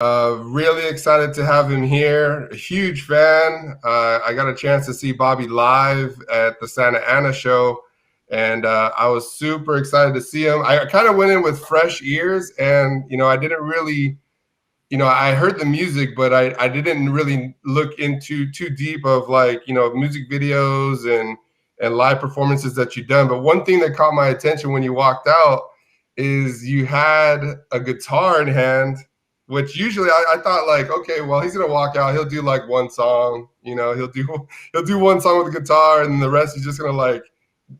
Really excited to have him here. A huge fan. I got a chance to see Bobby live at the Santa Ana show, and I was super excited to see him. I kind of went in with fresh ears, and I didn't really, I heard the music, but I didn't really look into too deep of like music videos and live performances that you've done. But one thing that caught my attention when you walked out is you had a guitar in hand, which usually I thought like, okay, well, he's gonna walk out, he'll do like one song, he'll do one song with the guitar, and the rest he's just gonna like,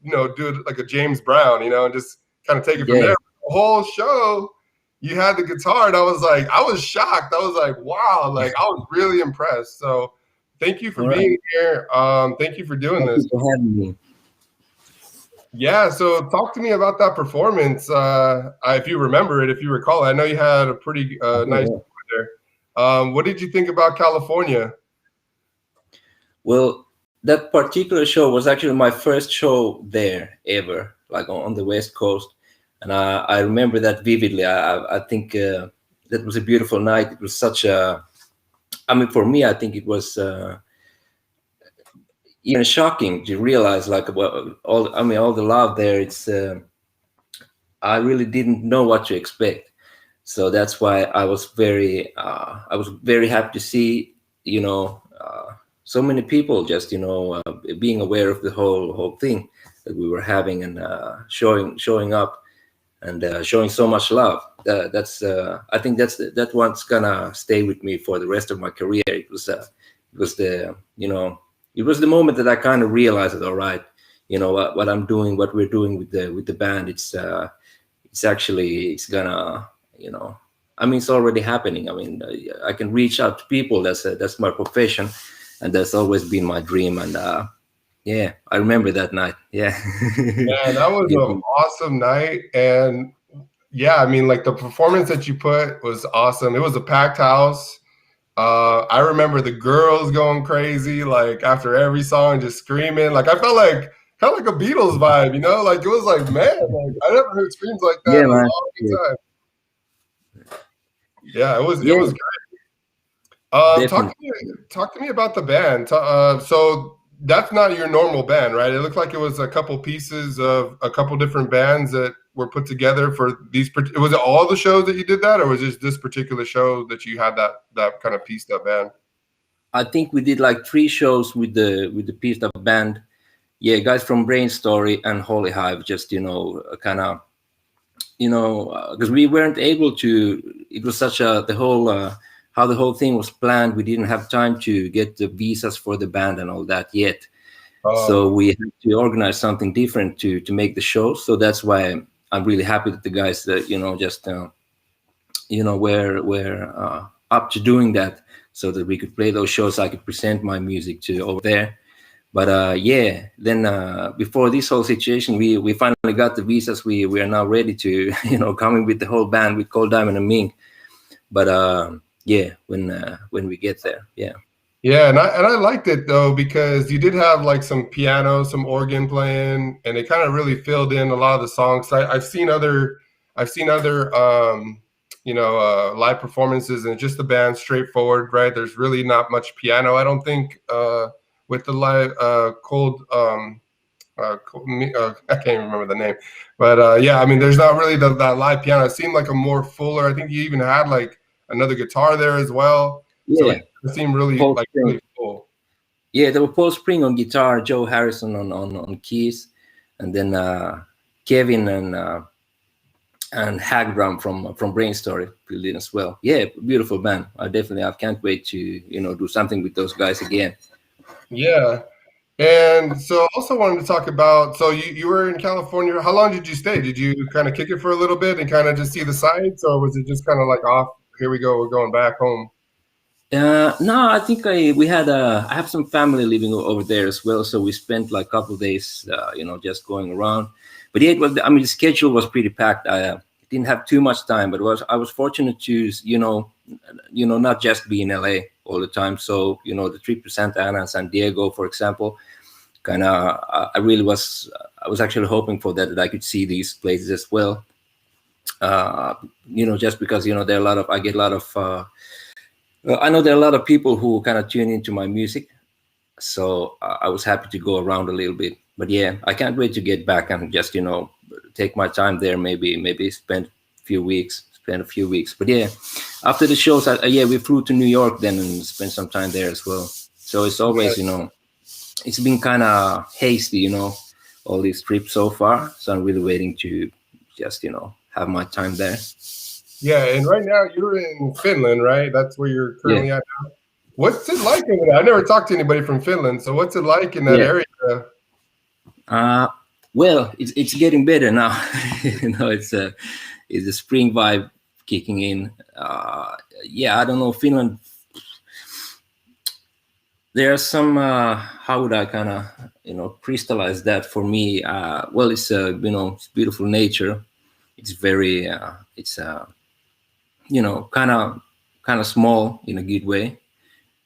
do it like a James Brown, and just kind of take it from there. The whole show, you had the guitar, and I was shocked. I was like, wow, like I was really impressed. So thank you for being here. Thank you for doing this. Thank you for having me. Yeah, so talk to me about that performance. If you remember it, if you recall it. I know you had a pretty nice there. What did you think about California? Well, that particular show was actually my first show there ever, like on the West Coast. And I remember that vividly. I think that was a beautiful night. It was such a, for me, I think it was even shocking to realize like all the love there. It's I really didn't know what to expect, so that's why I was very happy to see so many people just being aware of the whole thing that we were having, and showing up and showing so much love. That's I think that one's gonna stay with me for the rest of my career. It was the moment that I kind of realized that, all right, what I'm doing, what we're doing with the band, it's gonna, it's already happening. I can reach out to people. That's my profession, and that's always been my dream. And yeah, I remember that night. Yeah. Yeah, that was an awesome night. And yeah, like the performance that you put was awesome. It was a packed house. I remember the girls going crazy, like after every song, just screaming. Like I felt like kind of like a Beatles vibe, like it was like, man, like I never heard screams like that in a long time. Yeah, it was great. Talk to me about the band. So that's not your normal band, right? It looked like it was a couple pieces of a couple different bands that were put together for these. Was it all the shows that you did that, or was it this particular show that you had that kind of pieced up band? I think we did like 3 shows with the pieced up band. Yeah, guys from Brain Story and Holy Hive, just kind of because we weren't able to. It was such the whole how the whole thing was planned. We didn't have time to get the visas for the band and all that yet. So we had to organize something different to make the show. So that's why I'm really happy that the guys that were up to doing that, so that we could play those shows. I could present my music to over there. But yeah, then before this whole situation, we finally got the visas. We are now ready to coming with the whole band with Cold Diamond and Ming. But yeah, when we get there, yeah. Yeah, and I liked it though, because you did have like some piano, some organ playing, and it kind of really filled in a lot of the songs. I've seen other live performances, and just the band straightforward, right? There's really not much piano, I don't think, with the live I can't even remember the name, but yeah, there's not really that live piano. It seemed like a more fuller. I think you even had like another guitar there as well. Yeah. So it seemed really really full. Yeah, there was Paul Spring on guitar, Joe Harrison on keys, and then Kevin and Hagdrum from Brain Story filled in as well. Yeah, beautiful band. I can't wait to do something with those guys again. Yeah. And so also wanted to talk about, so you were in California. How long did you stay? Did you kind of kick it for a little bit and kind of just see the sights, or was it just kind of like, off, here we go, we're going back home? No, I think I have some family living over there as well, so we spent like a couple of days, just going around. But yeah, the schedule was pretty packed. I didn't have too much time, but I was fortunate to not just be in LA all the time. So the trip to Santa Ana and San Diego, for example, I was actually hoping for that I could see these places as well. uh, just because there are a lot of I get a lot of I know there are a lot of people who kind of tune into my music, so I was happy to go around a little bit. But yeah, I can't wait to get back and just take my time there. Maybe spend a few weeks. But yeah, after the shows, yeah, we flew to New York then and spent some time there as well. So it's always it's been kind of hasty, all these trips so far. So I'm really waiting to just have my time there. Yeah, and right now you're in Finland, right? That's where you're Yeah, currently at now. What's it like over there? I never talked to anybody from Finland, so what's it like in that yeah. area? Uh, well, it's getting better now. It's a spring vibe kicking in. Yeah, I don't know, Finland. There are some. How would I kind of crystallize that for me? Well, it's it's beautiful nature. It's very it's kind of small in a good way.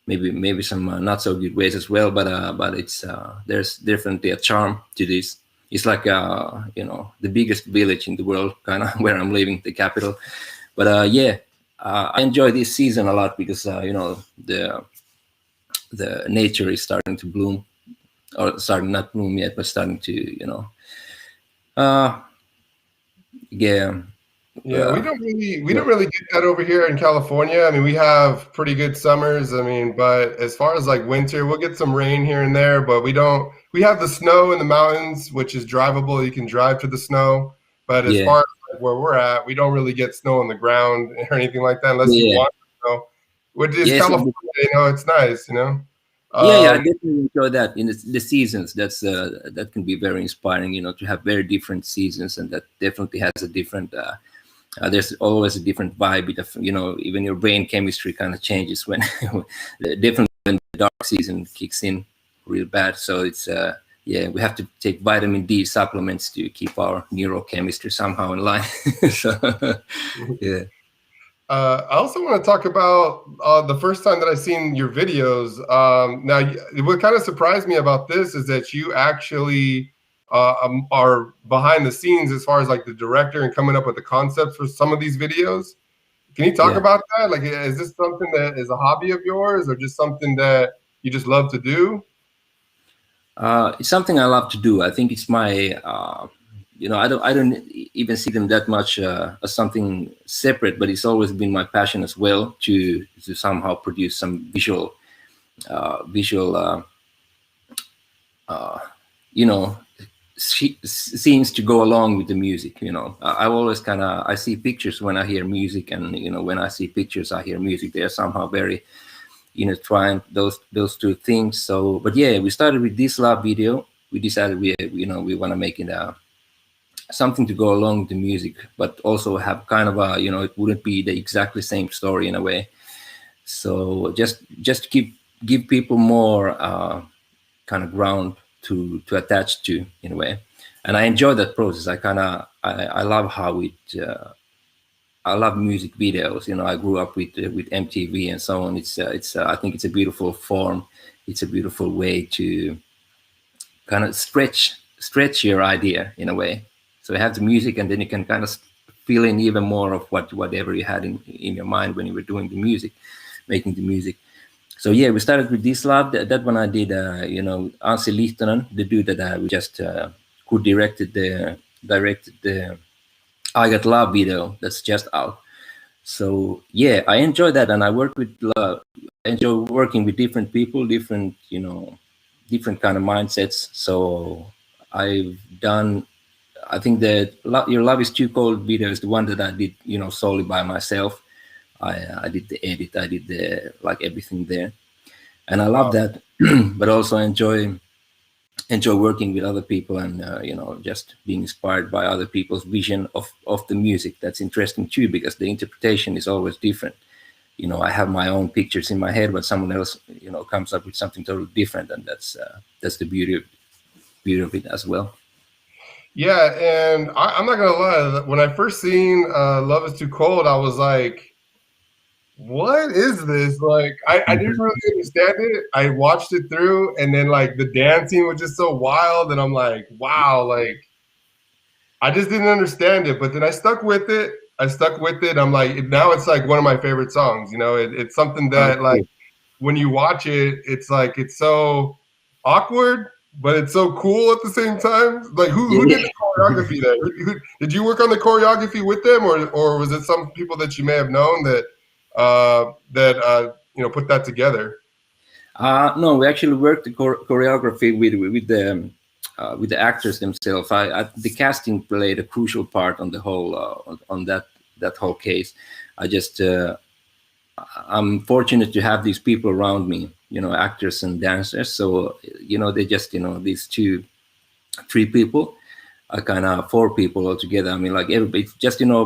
Maybe some not so good ways as well, but it's there's definitely a charm to this. It's like the biggest village in the world, kind of where I'm living, the capital. But yeah, I enjoy this season a lot because the nature is starting to bloom, or starting not bloom yet, but starting to uh, yeah. Yeah, we don't really get that over here in California. I mean, we have pretty good summers. I mean, but as far as like winter, we'll get some rain here and there, but we don't. We have the snow in the mountains, which is drivable. You can drive to the snow. But as Yeah, far as like where we're at, we don't really get snow on the ground or anything like that unless you yeah, want snow. Which is yeah. California, So it's nice, yeah, I Um, definitely enjoy that in the seasons. That can be very inspiring, to have very different seasons, and that definitely has a different. There's always a different vibe. Even your brain chemistry kind of changes when, definitely when the dark season kicks in real bad. So it's yeah, we have to take vitamin D supplements to keep our neurochemistry somehow in line. So yeah, I also want to talk about the first time that I seen your videos. Now, what kind of surprised me about this is that you actually are behind the scenes as far as like the director and coming up with the concepts for some of these videos. Can you talk yeah. about that? Like, is this something that is a hobby of yours, or just something that you just love to do? It's something I love to do. I think it's my, I don't even see them that much as something separate, but it's always been my passion as well to somehow produce some visual, uh, you know, scenes to go along with the music. I always I see pictures when I hear music, and when I see pictures, I hear music. They are somehow very trying those two things. So, but yeah, we started with this lab video. We decided we want to make it something to go along with the music, but also have kind of a it wouldn't be the exactly same story in a way. So just give people more kind of ground to attach to in a way, and I enjoy that process. I love how it. I love music videos. I grew up with MTV and so on. It's I think it's a beautiful form. It's a beautiful way to kind of stretch your idea in a way. So you have the music, and then you can kind of fill in even more of whatever you had in your mind when you were doing the music, making the music. So yeah, we started with this lab. That one I did. Anssi Lihtonen, the dude that we just who directed the I Got Love video that's just out. So yeah, I enjoy that, and I enjoy working with different people, different kind of mindsets. So I've done. I think that Your Love Is Too Cold video is the one that I did, solely by myself. I did the edit, I did the everything there, and I love Wow. that. But also enjoy working with other people, and just being inspired by other people's vision of the music. That's interesting too, because the interpretation is always different. I have my own pictures in my head, but someone else comes up with something totally different, and that's the beauty of it as well. Yeah, and I'm not gonna lie. When I first seen "Love Is Too Cold," I was like, what is this? Like, I didn't really understand it. I watched it through, and then like the dancing was just so wild, and I'm like, wow, like I just didn't understand it. But then I stuck with it, I stuck with it. I'm like, now it's like one of my favorite songs. You know, it's something that like Cool. when you watch it, it's like it's so awkward, but it's so cool at the same time. Like who did Yeah. the choreography there? Did you work on the choreography with them, or was it some people that you may have known that you know put that together? No, we actually worked the choreography with the actors themselves. The casting played a crucial part on the whole on that whole case. I just I'm fortunate to have these people around me, you know, actors and dancers. So you know, they just, you know, these two, three people, kind of four people altogether. I mean, like everybody, just, you know,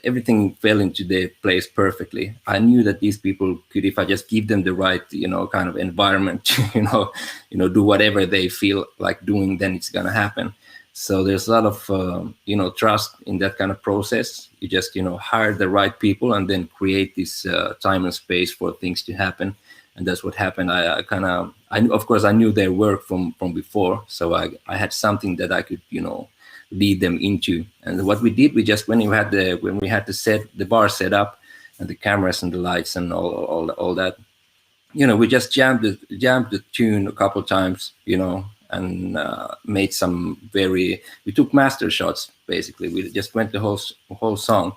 everything fell into their place perfectly. I knew that these people could, if I just give them the right, you know, kind of environment, you know, do whatever they feel like doing, then it's gonna happen. So there's a lot of you know, trust in that kind of process. You just, you know, hire the right people and then create this time and space for things to happen. And that's what happened. I kind of, of course, I knew their work from before, so I had something that I could, you know, lead them into. And what we did, we just, when we had the bar set up, and the cameras and the lights and all that, you know, we just jammed the tune a couple times, you know, and made some we took master shots. Basically, we just went the whole song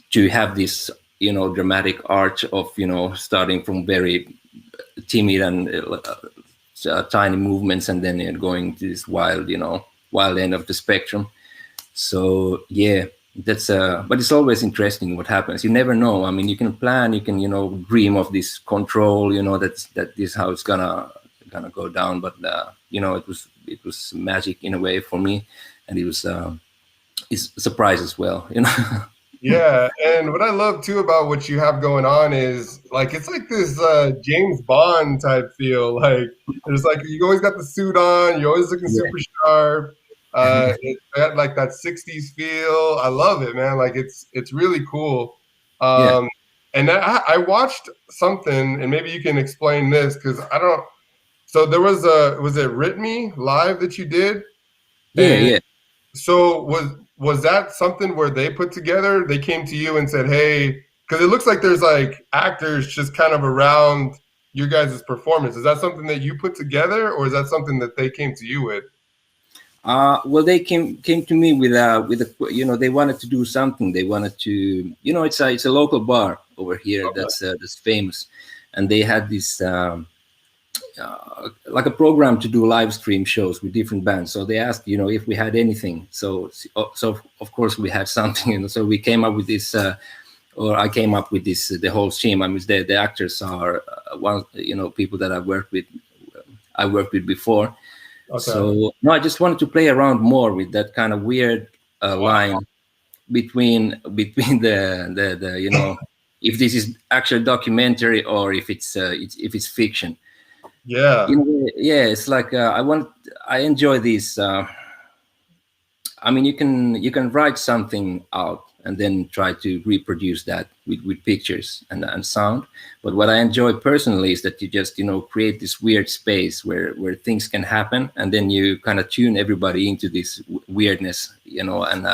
to have this, you know, dramatic arch of, you know, starting from very timid and tiny movements, and then going to this wild, you know, wild end of the spectrum. So yeah, that's but it's always interesting what happens. You never know. I mean, you can plan, you can, you know, dream of this control, you know, that this how it's gonna go down. But you know, it was magic in a way for me, and it's a surprise as well, you know. Yeah, and what I love too about what you have going on is like it's like this James Bond type feel. Like there's like you always got the suit on, you're always looking Yeah. super sharp. It got like that '60s feel. I love it, man. Like it's really cool. Yeah. Um, and I watched something, and maybe you can explain this because I don't. So there was it Ritme live that you did, Yeah. and Yeah. so was that something where they put together? They came to you and said, "Hey," because it looks like there's like actors just kind of around your guys' performance. Is that something that you put together, or is that something that they came to you with? Well, they came to me with a, you know, they wanted to do something. They wanted to, you know, it's a local bar over here Okay. that's famous, and they had this like a program to do live stream shows with different bands. So they asked, you know, if we had anything. So of course we had something, and so we came up with this. Or I came up with this the whole team. I mean, the actors are one, you know, people that I worked with before. Okay. So no, I just wanted to play around more with that kind of weird line Wow. between the you know, if this is actual documentary or if if it's fiction. Yeah. You know, yeah, it's like I enjoy these. I mean, you can write something out and then try to reproduce that with pictures and sound. But what I enjoy personally is that you just, you know, create this weird space where things can happen, and then you kind of tune everybody into this weirdness, you know, and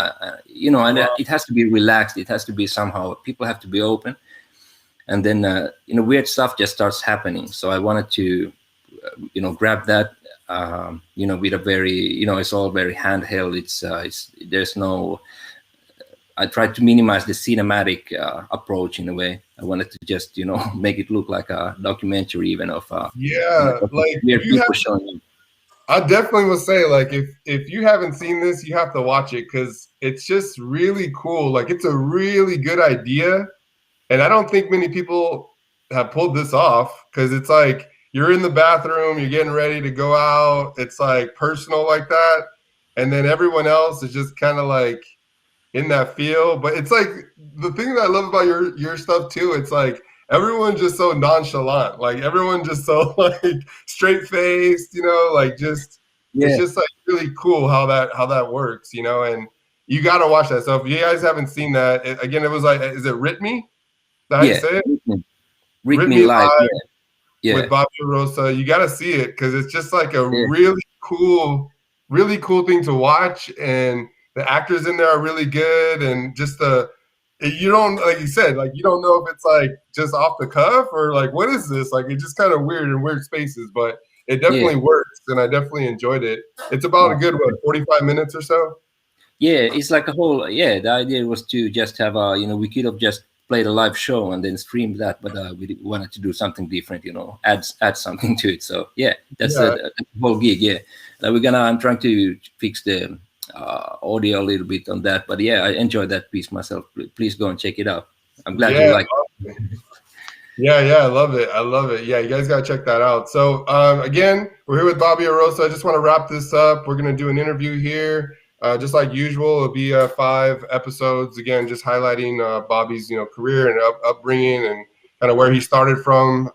you know, and Wow. it has to be relaxed. It has to be somehow, people have to be open, and then you know, weird stuff just starts happening. So I wanted to you know, grab that, you know, with a very, you know, it's all very handheld. It's there's no, I tried to minimize the cinematic approach in a way. I wanted to just, you know, make it look like a documentary even of you know, Yeah. of Like weird you people have. showing up. I definitely will say, like, if you haven't seen this, you have to watch it because it's just really cool. Like, it's a really good idea. And I don't think many people have pulled this off because it's like you're in the bathroom, you're getting ready to go out. It's like personal like that. And then everyone else is just kind of like in that feel. But it's like the thing that I love about your stuff too, it's like everyone's just so nonchalant. Like everyone just so like straight faced, you know, like just it's Yeah, just like really cool how that works, you know, and you gotta watch that. So if you guys haven't seen that, again, it was like, is it Ritme? Is that how you yeah, say it? read Rip me Me live. Live Yeah, with yeah, Bobby Oroza. You got to see it because it's just like a yeah, really cool thing to watch. And the actors in there are really good. And just you don't, like you said, like you don't know if it's like just off the cuff or like what is this? Like it's just kind of weird in weird spaces, but it Yeah. definitely works, and I definitely enjoyed it. It's about a good 45 minutes or so. Yeah, it's like a whole. Yeah, the idea was to just have a. We could have just played a live show and then streamed that, but we wanted to do something different. Add something to it. So yeah, that's Yeah, the whole gig. Yeah, I'm trying to fix the audio a little bit on that, but yeah, I enjoyed that piece myself. Please go and check it out. I'm glad you yeah. like. Yeah, yeah, I love it. I love it. Yeah, you guys got to check that out. So, again, we're here with Bobby Oroza. I just want to wrap this up. We're going to do an interview here. Just like usual, it'll be 5 episodes. Again, just highlighting Bobby's, career and upbringing and kind of where he started from,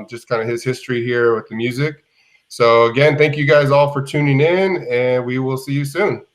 just kind of his history here with the music. So, again, thank you guys all for tuning in, and we will see you soon.